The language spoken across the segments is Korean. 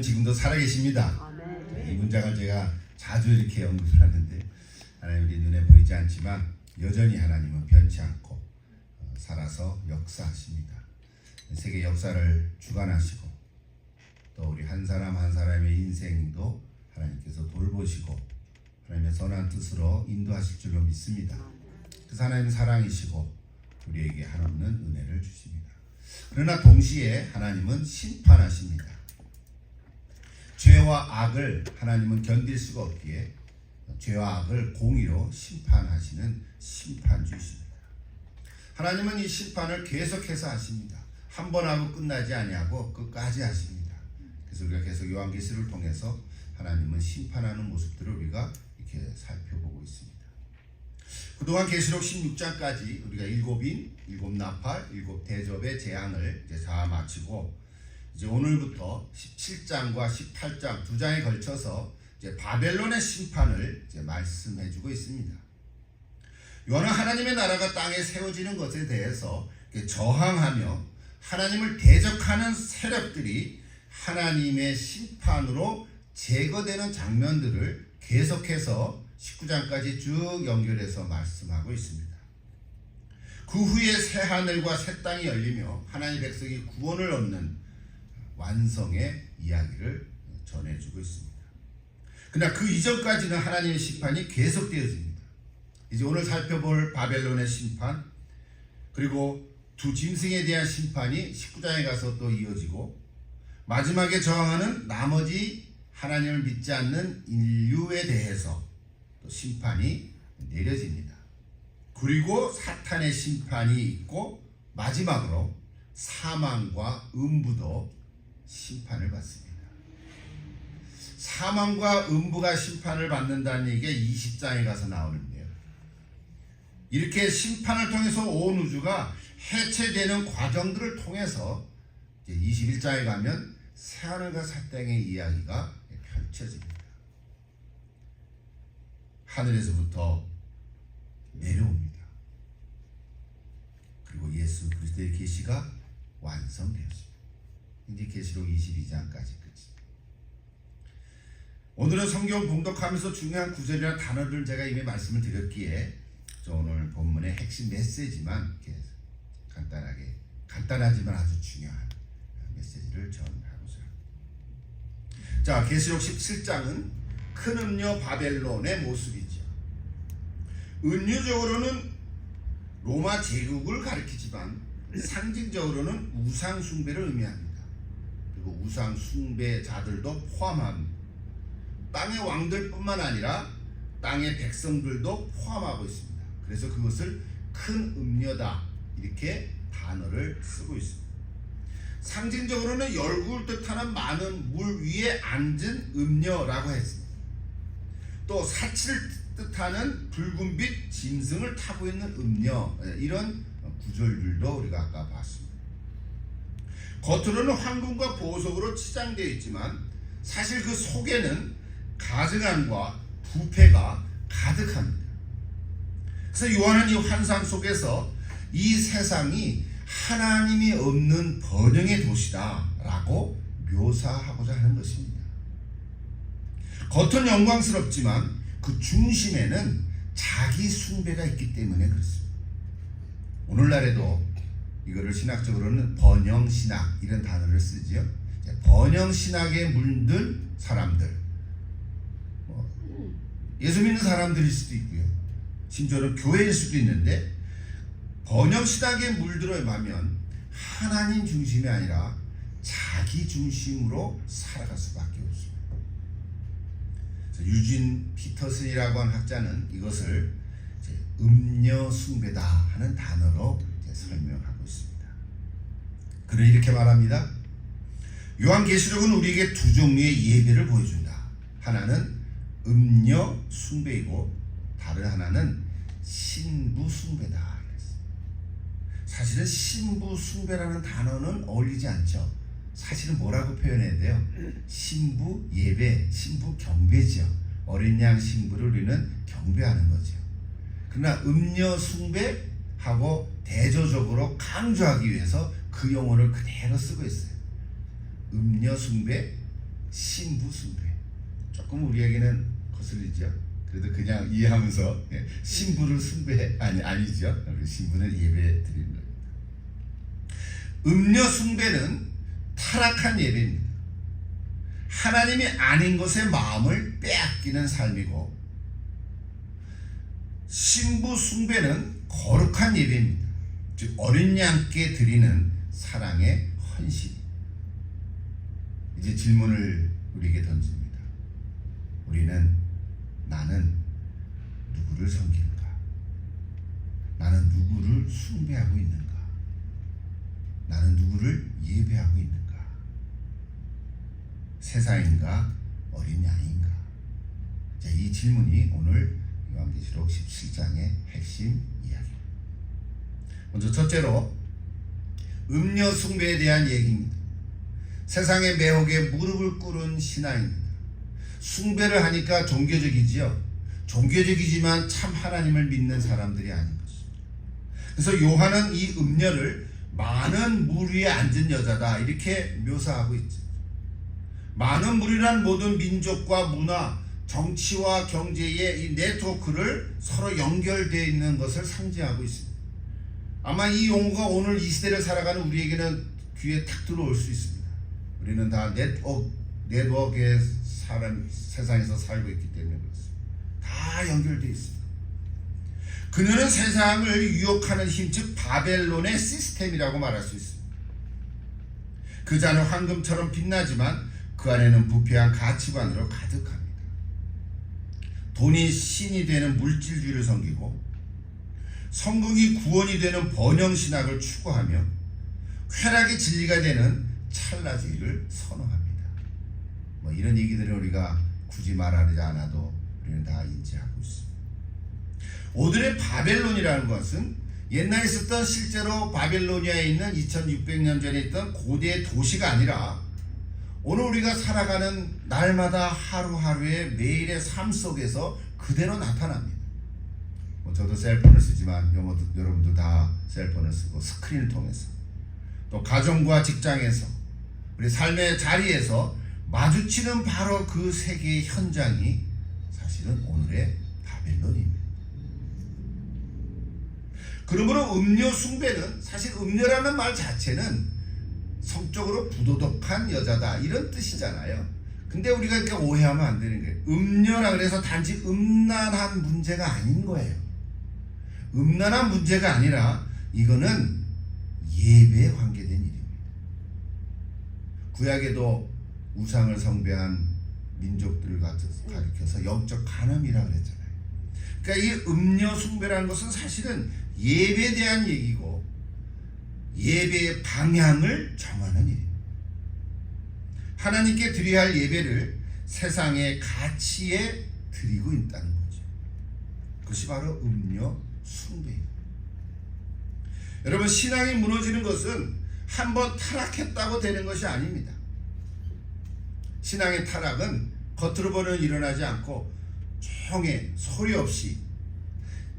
지금도 살아계십니다. 아멘. 이 문장을 제가 자주 이렇게 언급을 하는데, 하나님 우리 눈에 보이지 않지만 여전히 하나님은 변치 않고 살아서 역사하십니다. 세계 역사를 주관하시고 또 우리 한 사람 한 사람의 인생도 하나님께서 돌보시고 하나님의 선한 뜻으로 인도하실 줄로 믿습니다. 그래서 하나님은 사랑이시고 우리에게 한없는 은혜를 주십니다. 그러나 동시에 하나님은 심판하십니다. 죄와 악을 하나님은 견딜 수가 없기에 죄와 악을 공의로 심판하시는 심판주이십니다. 하나님은 이 심판을 계속해서 하십니다. 한 번 하고 끝나지 아니하고 끝까지 하십니다. 그래서 우리가 계속 요한계시를 통해서 하나님은 심판하는 모습들을 우리가 이렇게 살펴보고 있습니다. 그동안 계시록 16장까지 우리가 일곱 나팔, 일곱 대접의 재앙을 이제 다 마치고 이제 오늘부터 17장과 18장 두 장에 걸쳐서 이제 바벨론의 심판을 이제 말씀해주고 있습니다. 요한은 하나님의 나라가 땅에 세워지는 것에 대해서 저항하며 하나님을 대적하는 세력들이 하나님의 심판으로 제거되는 장면들을 계속해서 19장까지 쭉 연결해서 말씀하고 있습니다. 그 후에 새 하늘과 새 땅이 열리며 하나님의 백성이 구원을 얻는 완성의 이야기를 전해주고 있습니다. 그러나 그 이전까지는 하나님의 심판이 계속되어집니다. 이제 오늘 살펴볼 바벨론의 심판, 그리고 두 짐승에 대한 심판이 19장에 가서 또 이어지고, 마지막에 저항하는 나머지 하나님을 믿지 않는 인류에 대해서 또 심판이 내려집니다. 그리고 사탄의 심판이 있고, 마지막으로 사망과 음부도 심판을 받습니다. 사망과 음부가 심판을 받는다는 얘기가 20장에 가서 나오는데요. 이렇게 심판을 통해서 온 우주가 해체되는 과정들을 통해서 이제 21장에 가면 새하늘과 새 땅의 이야기가 펼쳐집니다. 하늘에서부터 내려옵니다. 그리고 예수 그리스도의 계시가 완성되었습니다. 이제 계시록 22장까지 끝입니다. 오늘은 성경 봉독하면서 중요한 구절이나 단어들을 제가 이미 말씀을 드렸기에 오늘 본문의 핵심 메시지만 이렇게 간단하지만 아주 중요한 메시지를 전하고자 합니다. 자, 계시록 17장은 큰 음녀 바벨론의 모습이죠. 은유적으로는 로마 제국을 가리키지만 상징적으로는 우상 숭배를 의미합니다. 그리고 우상 숭배자들도 포함합니다. 땅의 왕들뿐만 아니라 땅의 백성들도 포함하고 있습니다. 그래서 그것을 큰 음녀다 이렇게 단어를 쓰고 있습니다. 상징적으로는 열국을 뜻하는 많은 물 위에 앉은 음녀라고 했습니다. 또 사치를 뜻하는 붉은빛 짐승을 타고 있는 음녀, 이런 구절들도 우리가 아까 봤습니다. 겉으로는 황금과 보석으로 치장되어 있지만 사실 그 속에는 가증함과 부패가 가득합니다. 그래서 요한은 이 환상 속에서 이 세상이 하나님이 없는 번영의 도시다라고 묘사하고자 하는 것입니다. 겉은 영광스럽지만 그 중심에는 자기 숭배가 있기 때문에 그렇습니다. 오늘날에도 이거를 신학적으로는 번영신학 이런 단어를 쓰지요. 번영신학에 물든 사람들, 예수 믿는 사람들일 수도 있고요, 심지어는 교회일 수도 있는데 번영신학에 물들어가면 하나님 중심이 아니라 자기 중심으로 살아갈 수밖에 없습니다. 유진 피터슨이라고 하는 학자는 이것을 음녀 숭배다 하는 단어로 설명하고 있습니다. 그는 이렇게 말합니다. 요한계시록은 우리에게 두 종류의 예배를 보여준다. 하나는 음녀 숭배이고 다른 하나는 신부 숭배다. 사실은 신부 숭배라는 단어는 어울리지 않죠. 사실은 뭐라고 표현해야 돼요? 신부 예배, 신부 경배죠. 어린 양 신부를 우리는 경배하는 거죠. 그러나 음녀 숭배하고 대조적으로 강조하기 위해서 그 용어를 그대로 쓰고 있어요. 음녀 숭배, 신부 숭배. 조금 우리에게는 거슬리죠. 그래도 그냥 이해하면서 신부를 숭배 아니죠. 우리 신부는 예배 드리는 겁니다. 음녀 숭배는 타락한 예배입니다. 하나님이 아닌 것에 마음을 빼앗기는 삶이고, 신부 숭배는 거룩한 예배입니다. 즉 어린 양께 드리는 사랑의 헌신. 이제 질문을 우리에게 던집니다. 나는 누구를 섬기는가? 나는 누구를 숭배하고 있는가? 나는 누구를 예배하고 있는가? 세상인가? 어린 양인가? 자, 이 질문이 오늘 요한계시록 17장의 핵심 이야기입니다. 먼저 첫째로 음녀 숭배에 대한 얘기입니다. 세상의 매혹에 무릎을 꿇은 신앙입니다. 숭배를 하니까 종교적이지요. 종교적이지만 참 하나님을 믿는 사람들이 아닌 것입니다. 그래서 요한은 이 음녀를 많은 물 위에 앉은 여자다 이렇게 묘사하고 있죠. 많은 물이란 모든 민족과 문화, 정치와 경제의 이 네트워크를 서로 연결되어 있는 것을 상징하고 있습니다. 아마 이 용어가 오늘 이 시대를 살아가는 우리에게는 귀에 탁 들어올 수 있습니다. 우리는 다 네트워크의 세상에서 살고 있기 때문에 그렇습니다. 다 연결되어 있습니다. 그녀는 세상을 유혹하는 힘, 즉 바벨론의 시스템이라고 말할 수 있습니다. 그 잔은 황금처럼 빛나지만 그 안에는 부패한 가치관으로 가득합니다. 돈이 신이 되는 물질주의를 섬기고 성공이 구원이 되는 번영신학을 추구하며 쾌락이 진리가 되는 찰나주의를 선호합니다. 이런 얘기들은 우리가 굳이 말하지 않아도 우리는 다 인지하고 있습니다. 오늘의 바벨론이라는 것은 옛날에 있었던 실제로 바벨로니아에 있는 2600년 전에 있던 고대 도시가 아니라 오늘 우리가 살아가는 날마다 하루하루의 매일의 삶 속에서 그대로 나타납니다. 저도 셀폰을 쓰지만 여러분도 다 셀폰을 쓰고 스크린을 통해서 또 가정과 직장에서 우리 삶의 자리에서 마주치는 바로 그 세계의 현장이 사실은 오늘의 바벨론입니다. 그러므로 음녀 숭배는 사실 음녀라는 말 자체는 성적으로 부도덕한 여자다 이런 뜻이잖아요. 근데 우리가 이렇게 오해하면 안 되는 거예요. 음녀라 그래서 단지 음란한 문제가 아닌 거예요. 음란한 문제가 아니라 이거는 예배에 관계된 일입니다. 구약에도 우상을 숭배한 민족들을 가리켜서 영적 간음이라 그랬잖아요. 그러니까 이 음녀 숭배라는 것은 사실은 예배에 대한 얘기고 예배의 방향을 정하는 일입니다. 하나님께 드려야 할 예배를 세상의 가치에 드리고 있다는 거죠. 그것이 바로 음녀 숭배입니다. 여러분, 신앙이 무너지는 것은 한번 타락했다고 되는 것이 아닙니다. 신앙의 타락은 겉으로 보면 일어나지 않고 조용히 소리 없이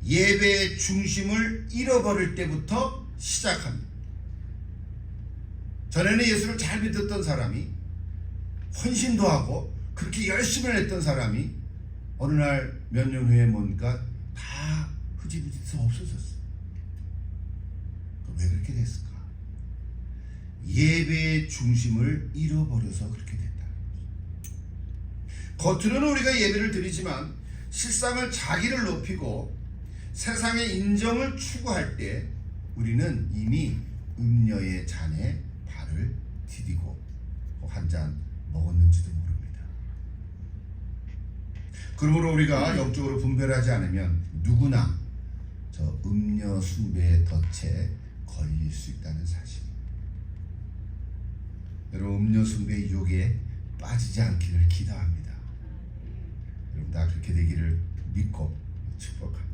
예배의 중심을 잃어버릴 때부터 시작합니다. 전에는 예수를 잘 믿었던 사람이 헌신도 하고 그렇게 열심히 했던 사람이 어느 날 몇 년 후에 뭔가 다 흐지부지해서 없어졌어요. 왜 그렇게 됐을까? 예배의 중심을 잃어버려서 그렇게 됐다. 겉으로는 우리가 예배를 드리지만 실상은 자기를 높이고 세상의 인정을 추구할 때 우리는 이미 음녀의 잔에 발을 디디고 한 잔 먹었는지도 모릅니다. 그러므로 우리가 영적으로 분별하지 않으면 누구나 저 음녀 숭배의 덫에 걸릴 수 있다는 사실입니다. 여러분, 음녀 숭배의 유혹에 빠지지 않기를 기도합니다. 여러분 다 그렇게 되기를 믿고 축복합니다.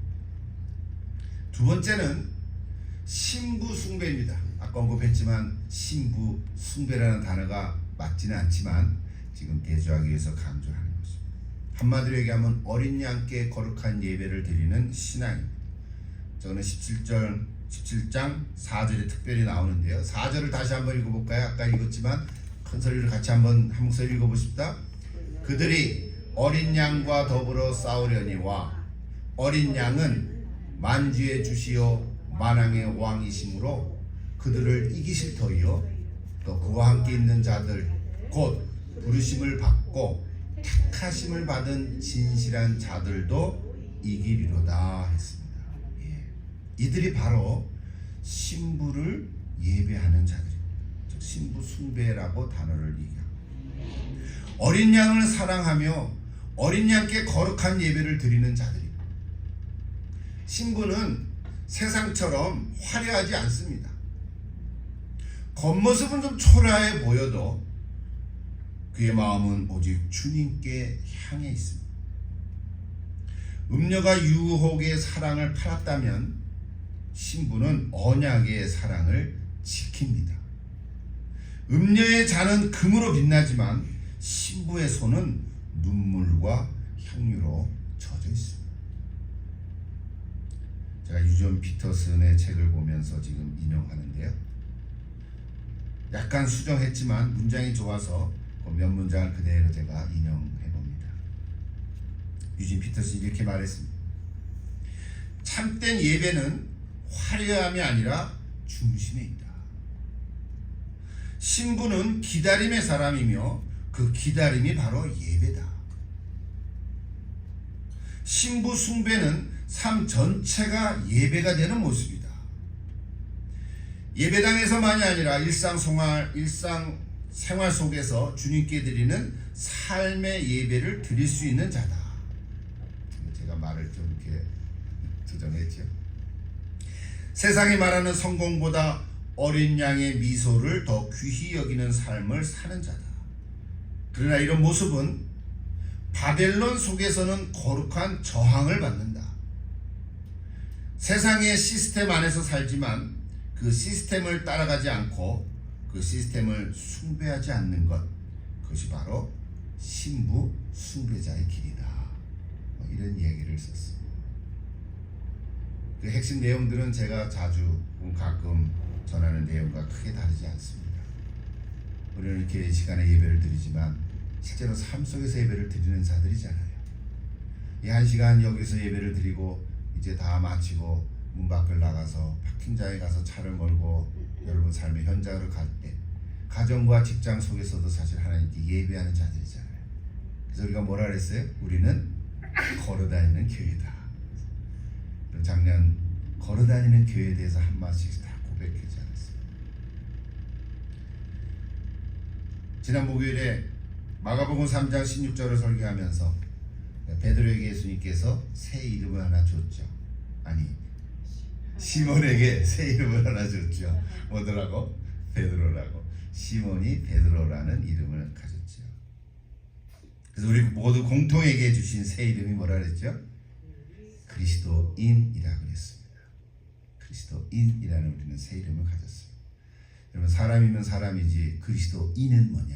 두 번째는 신부 숭배입니다. 아까 언급했지만 신부 숭배라는 단어가 맞지는 않지만 지금 대조하기 위해서 강조하는 것입니다. 한마디로 얘기하면 어린 양께 거룩한 예배를 드리는 신앙입니다. 저는 17장 4절에 특별히 나오는데요. 4절을 다시 한번 읽어볼까요? 아까 읽었지만 큰 소리로 같이 한 목소리 읽어보십시다. 그들이 어린 양과 더불어 싸우려니와 어린 양은 만주의 주시요 만왕의 왕이시므로 그들을 이기실 터이요 또 그와 함께 있는 자들 곧 부르심을 받고 택하심을 받은 진실한 자들도 이기리로다 했습니다. 예. 이들이 바로 신부를 예배하는 자들입니다. 즉 신부 숭배라고 단어를 얘기합니다. 어린 양을 사랑하며 어린 양께 거룩한 예배를 드리는 자들입니다. 신부는 세상처럼 화려하지 않습니다. 겉모습은 좀 초라해 보여도 그의 마음은 오직 주님께 향해 있습니다. 음녀가 유혹의 사랑을 팔았다면 신부는 언약의 사랑을 지킵니다. 음녀의 잔은 금으로 빛나지만 신부의 손은 눈물과 향유로 젖어 있습니다. 제가 유존 피터슨의 책을 보면서 지금 인용하는데요. 약간 수정했지만 문장이 좋아서 몇 문장을 그대로 제가 인용해 봅니다. 유진 피터슨이 이렇게 말했습니다. 참된 예배는 화려함이 아니라 중심에 있다. 신부는 기다림의 사람이며 그 기다림이 바로 예배다. 신부 숭배는 삶 전체가 예배가 되는 모습이다. 예배당에서만이 아니라 일상생활 속에서 주님께 드리는 삶의 예배를 드릴 수 있는 자다. 제가 말을 좀 이렇게 조정했죠. 세상이 말하는 성공보다 어린 양의 미소를 더 귀히 여기는 삶을 사는 자다. 그러나 이런 모습은 바벨론 속에서는 거룩한 저항을 받는다. 세상의 시스템 안에서 살지만 그 시스템을 따라가지 않고 그 시스템을 숭배하지 않는 것, 그것이 바로 신부 숭배자의 길이다. 이런 얘기를 썼습니다. 그 핵심 내용들은 제가 자주 가끔 전하는 내용과 크게 다르지 않습니다. 우리는 이렇게 이 시간에 예배를 드리지만 실제로 삶 속에서 예배를 드리는 자들이잖아요. 이 한 시간 여기서 예배를 드리고 이제 다 마치고 문 밖을 나가서 파킹장에 가서 차를 몰고 여러분 삶의 현장으로 갈 때 가정과 직장 속에서도 사실 하나님께 예배하는 자들이잖아요. 그래서 우리가 뭐라 그랬어요? 우리는 걸어다니는 교회다. 작년 걸어다니는 교회에 대해서 한 마디씩 다 고백하지 않았어요. 지난 목요일에 마가복음 3장 16절을 설교하면서 베드로에게 예수님께서 새 이름을 하나 줬죠. 아니, 시몬에게 새 이름을 하나 줬죠. 뭐더라고? 베드로라고. 시몬이 베드로라는 이름을 가졌죠. 그래서 우리 모두 공통에게 주신 새 이름이 뭐라 그랬죠? 그리스도인이라고 그랬습니다. 그리스도인이라는 우리는 새 이름을 가졌습니다. 여러분, 사람이면 사람이지 그리스도인은 뭐냐?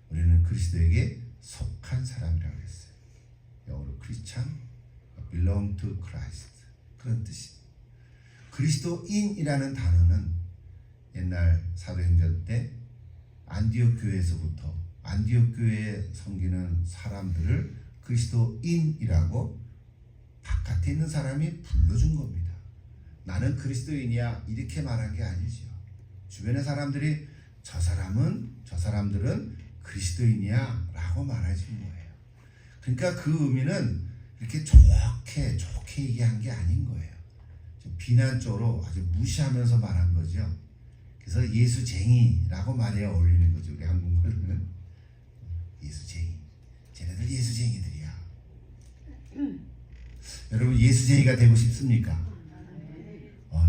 우리는 그리스도에게 속한 사람이라고 했어요. 영어로 Christian, belong to Christ, 그런 뜻입니다. 그리스도인이라는 단어는 옛날 사도행전 때 안디옥 교회에서부터 안디옥 교회에 섬기는 사람들을 그리스도인이라고 바깥에 있는 사람이 불러준 겁니다. 나는 그리스도인이야 이렇게 말한 게 아니죠. 주변의 사람들이 저 사람들은 그리스도인이야 라고 말해준 거예요. 그러니까 그 의미는 이렇게 좋게 얘기한 게 아닌 거예요. 좀 비난적으로 아주 무시하면서 말한 거죠. 그래서 예수쟁이라고 말해야 어울리는 거죠. 우리 한국말로는 예수쟁이. 쟤네들 예수쟁이들이야. 여러분 예수쟁이가 되고 싶습니까?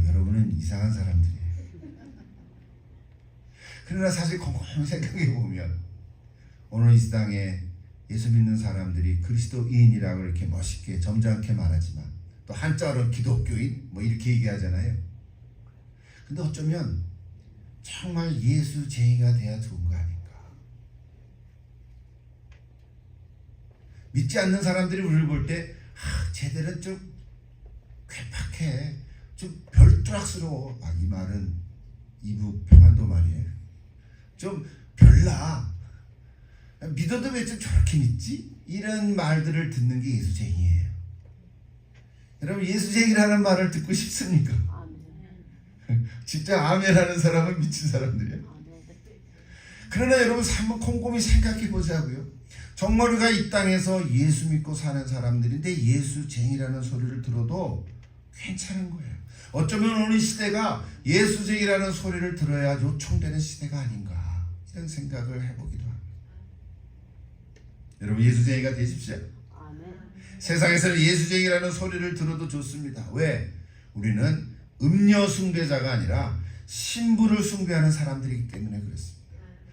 여러분은 이상한 사람들이에요. 그러나 사실 곰곰이 생각해 보면 오늘 이 땅에 예수 믿는 사람들이 그리스도인이라고 이렇게 멋있게 점잖게 말하지만 또 한자로 기독교인 뭐 이렇게 얘기하잖아요. 근데 어쩌면 정말 예수쟁이가 돼야 좋은 거 아닌가. 믿지 않는 사람들이 우리를 볼 때 쟤들은 좀 괴팍해, 좀 별뚜락스러워. 이 말은 이북 평안도 말이에요. 좀 별나. 믿어도 왜 좀 저렇게 믿지? 이런 말들을 듣는 게 예수쟁이에요. 여러분, 예수쟁이라는 말을 듣고 싶습니까? 진짜 아멘하는 사람은 미친 사람들이에요. 그러나 여러분, 한번 곰곰이 생각해 보자고요. 정말 우리가 이 땅에서 예수 믿고 사는 사람들인데 예수쟁이라는 소리를 들어도 괜찮은 거예요. 어쩌면 오늘 시대가 예수쟁이라는 소리를 들어야 요청되는 시대가 아닌가, 이런 생각을 해보기도 합니다. 여러분, 예수쟁이가 되십시오. 세상에서는 예수쟁이라는 소리를 들어도 좋습니다. 왜? 우리는 음녀 숭배자가 아니라 신부를 숭배하는 사람들이기 때문에 그렇습니다.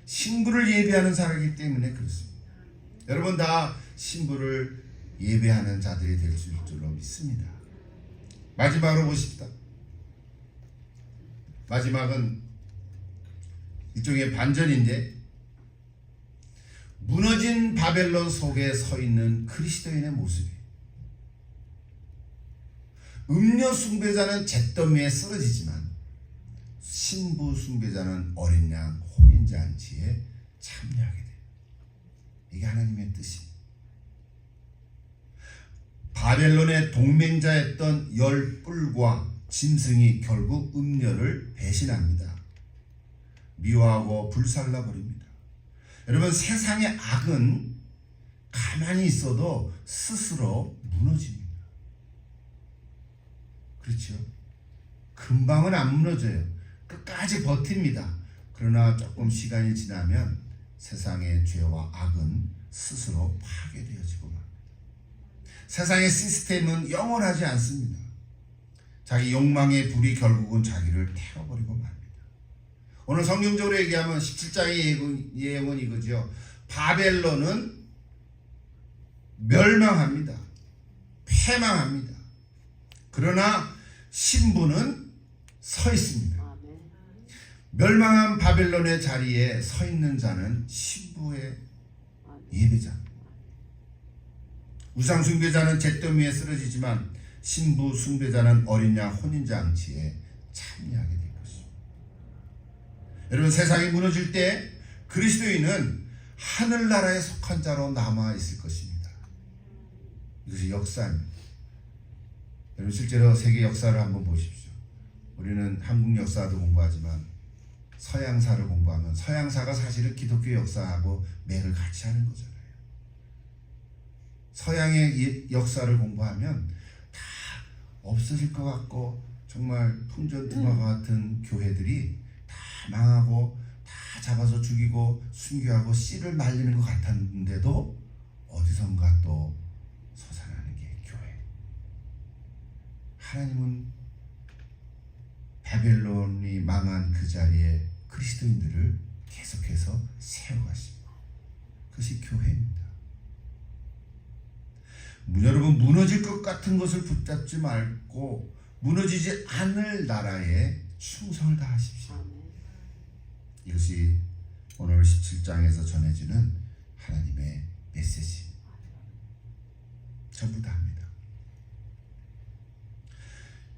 신부를 예배하는 사람이기 때문에 그렇습니다. 여러분, 다 신부를 예배하는 자들이 될 줄로 믿습니다. 마지막으로 보십시다. 마지막은 일종의 반전인데, 무너진 바벨론 속에 서 있는 그리스도인의 모습이에요. 음녀 숭배자는 잿더미에 쓰러지지만 신부 숭배자는 어린 양 혼인잔치에 참여하게 돼요. 이게 하나님의 뜻입니다. 바벨론의 동맹자였던 열 뿔과 짐승이 결국 음녀를 배신합니다. 미워하고 불살라버립니다. 여러분, 세상의 악은 가만히 있어도 스스로 무너집니다. 그렇죠? 금방은 안 무너져요. 끝까지 버팁니다. 그러나 조금 시간이 지나면 세상의 죄와 악은 스스로 파괴되어지고 맙니다. 세상의 시스템은 영원하지 않습니다. 자기 욕망의 불이 결국은 자기를 태워버리고 맙니다. 오늘 성경적으로 얘기하면 17장의 예언은 이거죠. 바벨론은 멸망합니다. 패망합니다. 그러나 신부는 서 있습니다. 멸망한 바벨론의 자리에 서 있는 자는 신부의 예배자입니다. 우상 숭배자는 잿더미에 쓰러지지만 신부 숭배자는 어린 양 혼인잔치에 참여하게 될 것입니다. 여러분, 세상이 무너질 때 그리스도인은 하늘나라에 속한 자로 남아 있을 것입니다. 이것이 역사입니다. 여러분, 실제로 세계 역사를 한번 보십시오. 우리는 한국 역사도 공부하지만 서양사를 공부하면 서양사가 사실은 기독교 역사하고 맥을 같이 하는 거잖아요. 서양의 역사를 공부하면 다 없어질 것 같고 정말 풍전등화와 같은 교회들이 다 망하고 다 잡아서 죽이고 순교하고 씨를 말리는 것 같았는데도 어디선가 또 솟아나는 게 교회. 하나님은 바벨론이 망한 그 자리에 그리스도인들을 계속해서 세워가십니다. 그것이 교회입니다. 여러분, 무너질 것 같은 것을 붙잡지 말고 무너지지 않을 나라에 충성을 다하십시오. 이것이 오늘 17장에서 전해지는 하나님의 메시지입니다. 전부 다 합니다.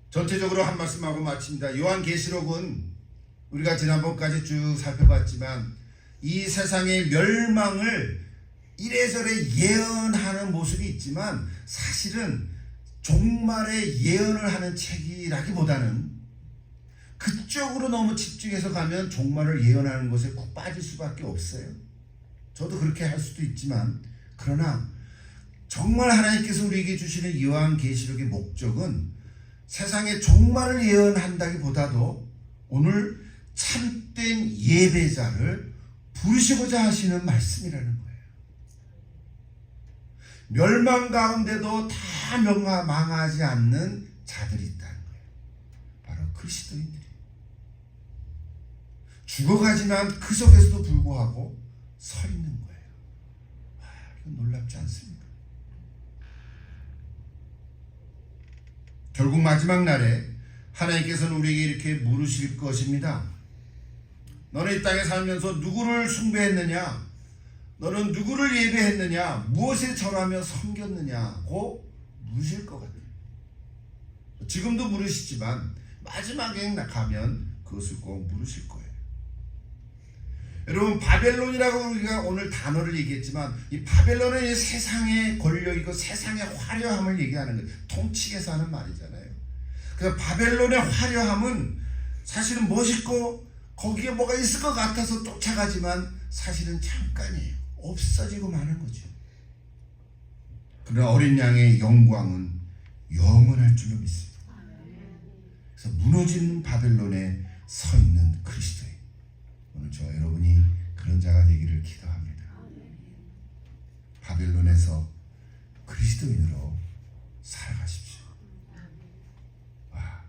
전체적으로 한 말씀하고 마칩니다. 요한계시록은 우리가 지난번까지 쭉 살펴봤지만 이 세상의 멸망을 이래저래 예언하는 모습이 있지만 사실은 종말의 예언을 하는 책이라기보다는 그쪽으로 너무 집중해서 가면 종말을 예언하는 것에 꼭 빠질 수밖에 없어요. 저도 그렇게 할 수도 있지만, 그러나 정말 하나님께서 우리에게 주시는 요한계시록의 목적은 세상의 종말을 예언한다기보다도 오늘 참된 예배자를 부르시고자 하시는 말씀이라는 거예요. 멸망 가운데도 다 망하지 않는 자들이 있다는 거예요. 바로 그리스도인들이. 죽어가지만 그 속에서도 불구하고 서 있는 거예요. 와, 이건 놀랍지 않습니까? 결국 마지막 날에 하나님께서는 우리에게 이렇게 물으실 것입니다. 너는 이 땅에 살면서 누구를 숭배했느냐? 너는 누구를 예배했느냐? 무엇에 절하며 섬겼느냐고 물으실 것 같아요. 지금도 물으시지만 마지막에 가면 그것을 꼭 물으실 거예요. 여러분 바벨론이라고 우리가 오늘 단어를 얘기했지만 이 바벨론은 이 세상의 권력이고 세상의 화려함을 얘기하는 거예요. 통치에서 하는 말이잖아요. 그 바벨론의 화려함은 사실은 멋있고 거기에 뭐가 있을 것 같아서 쫓아가지만 사실은 잠깐이에요. 없어지고 마는 거죠. 그러나 어린 양의 영광은 영원할 줄로 믿습니다. 그래서 무너진 바벨론에 서 있는 그리스도인, 오늘 저와 여러분이 그런 자가 되기를 기도합니다. 바벨론에서 그리스도인으로 살아가십시오. 와,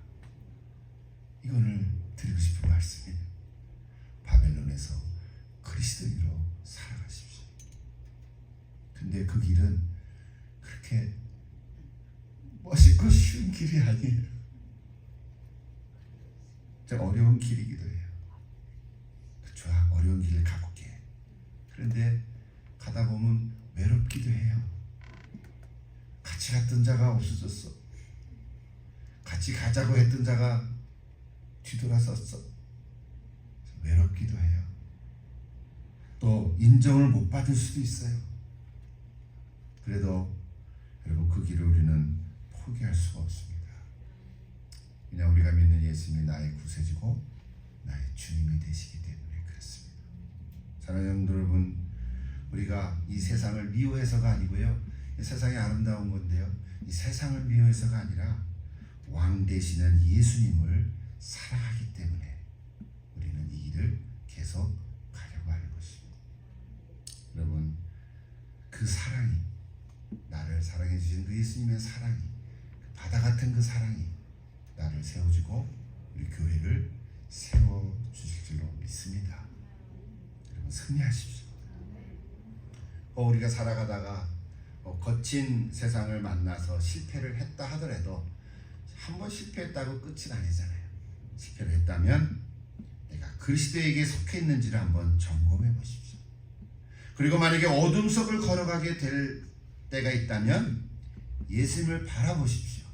이거를 드리고 싶은 말씀이에요. 바벨론에서 그리스도인으로 살아가십시오. 근데 그 길은 그렇게 멋있고 쉬운 길이 아니에요. 어려운 길이기도 해요. 그렇죠? 어려운 길을 가볼게. 그런데 가다 보면 외롭기도 해요. 같이 갔던 자가 없어졌어. 같이 가자고 했던 자가 뒤돌아섰어. 외롭기도 해요. 또 인정을 못 받을 수도 있어요. 그래도 여러분 그 길을 우리는 포기할 수가 없습니다. 그냥 우리가 믿는 예수님이 나의 구세주고 나의 주님이 되시기 때문에 그렇습니다. 사랑하는 성도 여러분, 우리가 이 세상을 미워해서가 아니고요, 이 세상이 아름다운 건데요, 이 세상을 미워해서가 아니라 왕 되시는 예수님을 사랑하기 때문에 우리는 이 길을 계속 가려고 하는 것입니다. 여러분, 그 사랑이, 나를 사랑해 주신 그 예수님의 사랑이, 바다 같은 그 사랑이 나를 세워주고 우리 교회를 세워주실 줄로 믿습니다. 여러분 승리하십시오. 우리가 살아가다가 거친 세상을 만나서 실패를 했다 하더라도 한 번 실패했다고 끝은 아니잖아요. 실패를 했다면 내가 그리스도에게 속해 있는지를 한번 점검해 보십시오. 그리고 만약에 어둠 속을 걸어가게 될 때가 있다면 예수님을 바라보십시오.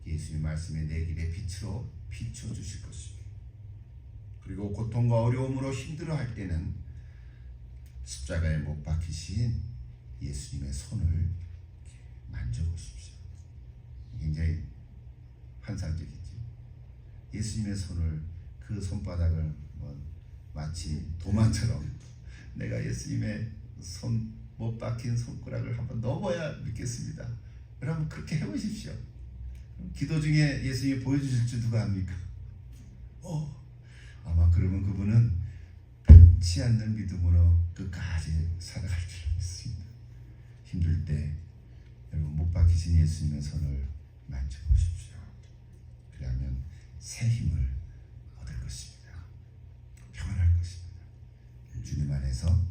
예수님 말씀에 내 길의 빛으로 비춰주실 것입니다. 그리고 고통과 어려움으로 힘들어할 때는 십자가에 못 박히신 예수님의 손을 만져보십시오. 굉장히 환상적이죠. 예수님의 손을, 그 손바닥을 마치 도마처럼 내가 예수님의 손 못 박힌 손가락을 한번 넣어봐야 믿겠습니다. 여러분 그렇게 해보십시오. 기도 중에 예수님이 보여주실 줄 누가 압니까? 아마 그러면 그분은 변치 않는 믿음으로 끝까지 살아갈 줄 믿습니다. 힘들 때 여러분 못 박히신 예수님의 손을 만져보십시오. 그러면 새 힘을 얻을 것입니다. 평안할 것입니다. 주님 안에서